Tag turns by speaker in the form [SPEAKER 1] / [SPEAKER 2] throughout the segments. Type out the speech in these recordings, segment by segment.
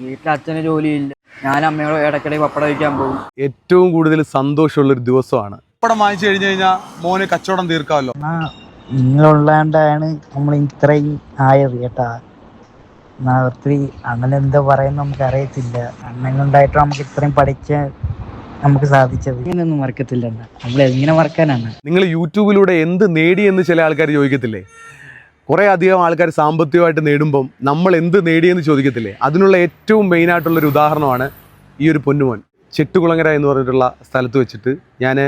[SPEAKER 1] വീട്ടിൽ അച്ഛന് ജോലിയില്ല. ഞാൻ അമ്മയോട് ഇടയ്ക്കിടെ പപ്പടം വയ്ക്കാൻ പോകും.
[SPEAKER 2] ഏറ്റവും കൂടുതൽ സന്തോഷമുള്ളൊരു ദിവസമാണ്. പപ്പടം വാങ്ങിച്ചു കഴിഞ്ഞു കഴിഞ്ഞാൽ മോന് കച്ചവടം തീർക്കാമല്ലോ.
[SPEAKER 3] നിങ്ങളുള്ളാണ്ടാണ് നമ്മൾ ഇത്രയും ആയത് കേട്ടാ. ഒത്തിരി അണ്ണൻ എന്താ പറയുന്നത് നമുക്ക് അറിയത്തില്ല. അണ്ണനുണ്ടായിട്ട് നമുക്ക് ഇത്രയും പഠിക്കാൻ നമുക്ക് സാധിച്ചത്. ഇങ്ങനെയൊന്നും മറക്കത്തില്ല. നമ്മൾ എങ്ങനെ മറക്കാനാണ്?
[SPEAKER 2] നിങ്ങൾ യൂട്യൂബിലൂടെ എന്ത് നേടിയെന്ന് ചില ആൾക്കാർ ചോദിക്കത്തില്ലേ? കുറേ അധികം ആൾക്കാർ സാമ്പത്തികമായിട്ട് നേടുമ്പം നമ്മൾ എന്ത് നേടിയെന്ന് ചോദിക്കത്തില്ലേ? അതിനുള്ള ഏറ്റവും മെയിനായിട്ടുള്ളൊരു ഉദാഹരണമാണ് ഈ ഒരു പൊന്നുമോൻ. ചെട്ടുകുളങ്ങര എന്ന് പറഞ്ഞിട്ടുള്ള സ്ഥലത്ത് വെച്ചിട്ട് ഞാൻ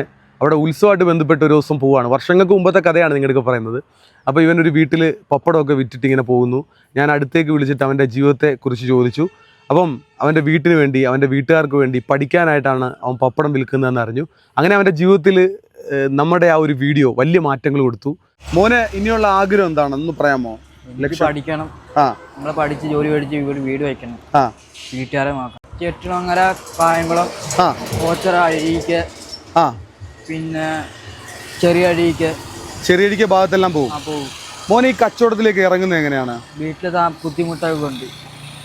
[SPEAKER 2] അവിടെ ഉത്സവമായിട്ട് ബന്ധപ്പെട്ട് ഒരു ദിവസം പോവുകയാണ്. വർഷങ്ങൾക്ക് മുമ്പത്തെ കഥയാണ് നിങ്ങളൊക്കെ പറയുന്നത്. അപ്പോൾ ഇവനൊരു വീട്ടിൽ പപ്പടമൊക്കെ വിറ്റിട്ട് ഇങ്ങനെ പോകുന്നു. ഞാൻ അടുത്തേക്ക് വിളിച്ചിട്ട് അവൻ്റെ ജീവിതത്തെക്കുറിച്ച് ചോദിച്ചു. അപ്പം അവൻ്റെ വീട്ടിന് വേണ്ടി, അവൻ്റെ വീട്ടുകാർക്ക് വേണ്ടി പഠിക്കാനായിട്ടാണ് അവൻ പപ്പടം വിൽക്കുന്നതെന്ന് അറിഞ്ഞു. അങ്ങനെ അവൻ്റെ ജീവിതത്തിൽ നമ്മുടെ ആ ഒരു വീഡിയോ വലിയ മാറ്റങ്ങൾ കൊടുത്തു. മോനെ ഇനിയുള്ള ആഗ്രഹം എന്താണെന്ന് പറയാമോ?
[SPEAKER 1] പഠിക്കണം. നമ്മളെ പഠിച്ച് ജോലി മേടിച്ച് വീട് വയ്ക്കണം. വീട്ടുകാരെ നോക്കണം. ചെട്ടുകുളങ്ങര, കായംകുളം, ഓച്ചറ, അഴീക്ക്, പിന്നെ
[SPEAKER 2] ചെറിയടിക്ക് ഭാഗത്തെല്ലാം പോകും. മോൻ ഈ കച്ചവടത്തിലേക്ക് ഇറങ്ങുന്നത് എങ്ങനെയാണ്?
[SPEAKER 1] വീട്ടിൽ ബുദ്ധിമുട്ടൊക്കെ ഉണ്ട്.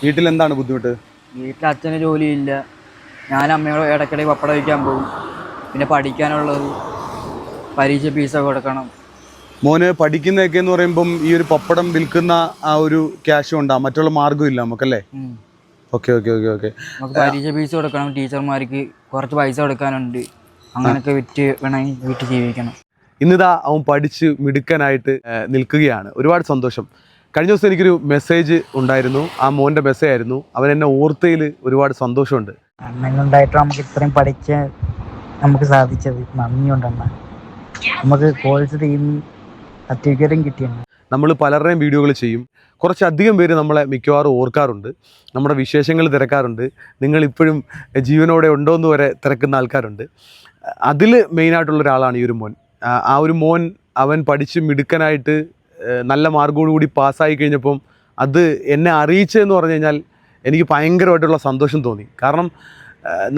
[SPEAKER 2] വീട്ടിൽ എന്താണ് ബുദ്ധിമുട്ട്?
[SPEAKER 1] വീട്ടിൽ അച്ഛന് ജോലിയില്ല. ഞാൻ അമ്മയോട് ഇടയ്ക്കിടെ പപ്പടം വയ്ക്കാൻ പോകും. പിന്നെ പഠിക്കാനുള്ളത്, പരീക്ഷ ഫീസൊക്കെ കൊടുക്കണം.
[SPEAKER 2] മോന് പഠിക്കുന്നതൊക്കെ എന്ന് പറയുമ്പം ഈ ഒരു പപ്പടം വിൽക്കുന്ന ആ ഒരു ക്യാഷ് ഉണ്ടാകും, മറ്റുള്ള മാർഗ്ഗം ഇല്ല നമുക്കല്ലേ? Okay okay okay okay.
[SPEAKER 1] നമുക്ക് പരീക്ഷ ഫീസ് കൊടുക്കണം, ടീച്ചർമാർക്ക് കുറച്ച് പൈസ കൊടുക്കാനുണ്ട്. അങ്ങനെയൊക്കെ വിറ്റ് വേണമെങ്കിൽ വീട്ടിൽ ജീവിക്കണം.
[SPEAKER 2] ഇന്നിതാ അവൻ പഠിച്ച് മിടുക്കനായിട്ട് നിൽക്കുകയാണ്. ഒരുപാട് സന്തോഷം. കഴിഞ്ഞ ദിവസം എനിക്കൊരു മെസ്സേജ് ഉണ്ടായിരുന്നു. ആ മോൻ്റെ മെസ്സേജ് ആയിരുന്നു. അവൻ എന്നെ ഓർത്തതിൽ ഒരുപാട് സന്തോഷമുണ്ട്.
[SPEAKER 3] അണ്ണനുണ്ടായിട്ട് നമുക്ക് ഇത്രയും പഠിക്കാൻ നമുക്ക് സാധിച്ചത് നന്ദിയുണ്ടെണ്ണ. നമുക്ക് കോഴ്സ് ചെയ്യുന്ന സർട്ടിഫിക്കറ്റും കിട്ടിയാണ്.
[SPEAKER 2] നമ്മൾ പലരുടെയും വീഡിയോകൾ ചെയ്യും. കുറച്ചധികം പേര് നമ്മളെ മിക്കവാറും ഓർക്കാറുണ്ട്, നമ്മുടെ വിശേഷങ്ങൾ തിരക്കാറുണ്ട്. നിങ്ങളിപ്പോഴും ജീവനോടെ ഉണ്ടോ എന്ന് വരെ തിരക്കുന്ന ആൾക്കാരുണ്ട്. അതിൽ മെയിനായിട്ടുള്ള ഒരാളാണ് ഈ ഒരു മോൻ. ആ ഒരു മോൻ അവൻ പഠിച്ച് മിടുക്കനായിട്ട് നല്ല മാർക്കോടുകൂടി പാസ്സായി കഴിഞ്ഞപ്പം അത് എന്നെ അറിയിച്ചതെന്ന് പറഞ്ഞു കഴിഞ്ഞാൽ എനിക്ക് ഭയങ്കരമായിട്ടുള്ള സന്തോഷം തോന്നി. കാരണം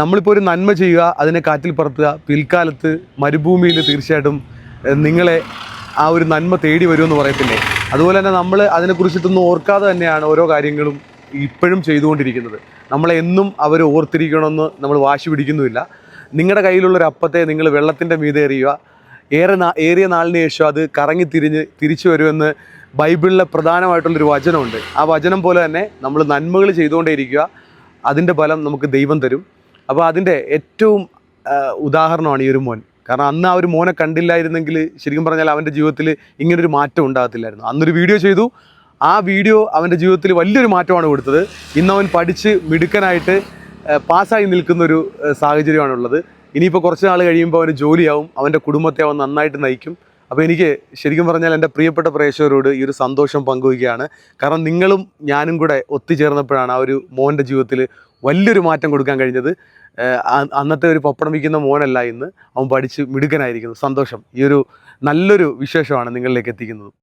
[SPEAKER 2] നമ്മളിപ്പോൾ ഒരു നന്മ ചെയ്യുക, അതിനെ കാറ്റിൽ പറത്തുക, പിൽക്കാലത്ത് മരുഭൂമിയിൽ തീർച്ചയായിട്ടും നിങ്ങളെ ആ ഒരു നന്മ തേടി വരുമെന്ന് പറയത്തില്ലേ? അതുപോലെ തന്നെ നമ്മൾ അതിനെക്കുറിച്ചിട്ടൊന്നും ഓർക്കാതെ തന്നെയാണ് ഓരോ കാര്യങ്ങളും ഇപ്പോഴും ചെയ്തുകൊണ്ടിരിക്കുന്നത്. നമ്മളെ എന്നും അവർ ഓർത്തിരിക്കണമെന്ന് നമ്മൾ വാശി പിടിക്കുന്നുമില്ല. നിങ്ങളുടെ കയ്യിലുള്ളൊരു അപ്പത്തെ നിങ്ങൾ വെള്ളത്തിൻ്റെ മീതെ എറിയുക, ഏറിയ നാളിന് ശേഷം അത് കറങ്ങി തിരിച്ചു വരുമെന്ന് ബൈബിളിലെ പ്രധാനമായിട്ടുള്ളൊരു വചനമുണ്ട്. ആ വചനം പോലെ തന്നെ നമ്മൾ നന്മകൾ ചെയ്തുകൊണ്ടേയിരിക്കുക, അതിൻ്റെ ഫലം നമുക്ക് ദൈവം തരും. അപ്പോൾ അതിൻ്റെ ഏറ്റവും ഉദാഹരണമാണ് ഈ ഒരു മോൻ. കാരണം അന്ന് ആ ഒരു മോനെ കണ്ടില്ലായിരുന്നെങ്കിൽ ശരിക്കും പറഞ്ഞാൽ അവൻ്റെ ജീവിതത്തിൽ ഇങ്ങനൊരു മാറ്റം ഉണ്ടാകത്തില്ലായിരുന്നു. അന്നൊരു വീഡിയോ ചെയ്തു, ആ വീഡിയോ അവൻ്റെ ജീവിതത്തിൽ വലിയൊരു മാറ്റമാണ് കൊടുത്തത്. ഇന്നവൻ പഠിച്ച് മിടുക്കനായിട്ട് പാസ്സായി നിൽക്കുന്നൊരു സാഹചര്യമാണുള്ളത്. ഇനിയിപ്പോൾ കുറച്ച് നാൾ കഴിയുമ്പോൾ അവന് ജോലിയാവും, അവൻ്റെ കുടുംബത്തെ അവൻ നന്നായിട്ട് നയിക്കും. അപ്പോൾ എനിക്ക് ശരിക്കും പറഞ്ഞാൽ എൻ്റെ പ്രിയപ്പെട്ട പ്രേക്ഷകരോട് ഈ ഒരു സന്തോഷം പങ്കുവയ്ക്കുകയാണ്. കാരണം നിങ്ങളും ഞാനും കൂടെ ഒത്തുചേർന്നപ്പോഴാണ് ആ ഒരു മോൻ്റെ ജീവിതത്തിൽ വലിയൊരു മാറ്റം കൊടുക്കാൻ കഴിഞ്ഞത്. അന്നത്തെ ഒരു പപ്പടം വിൽക്കുന്ന മോനല്ല ഇന്ന് അവൻ പഠിച്ച് മിടുക്കനായിരിക്കുന്നു. സന്തോഷം. ഈ ഒരു നല്ലൊരു വിശേഷമാണ് നിങ്ങളിലേക്ക് എത്തിക്കുന്നത്.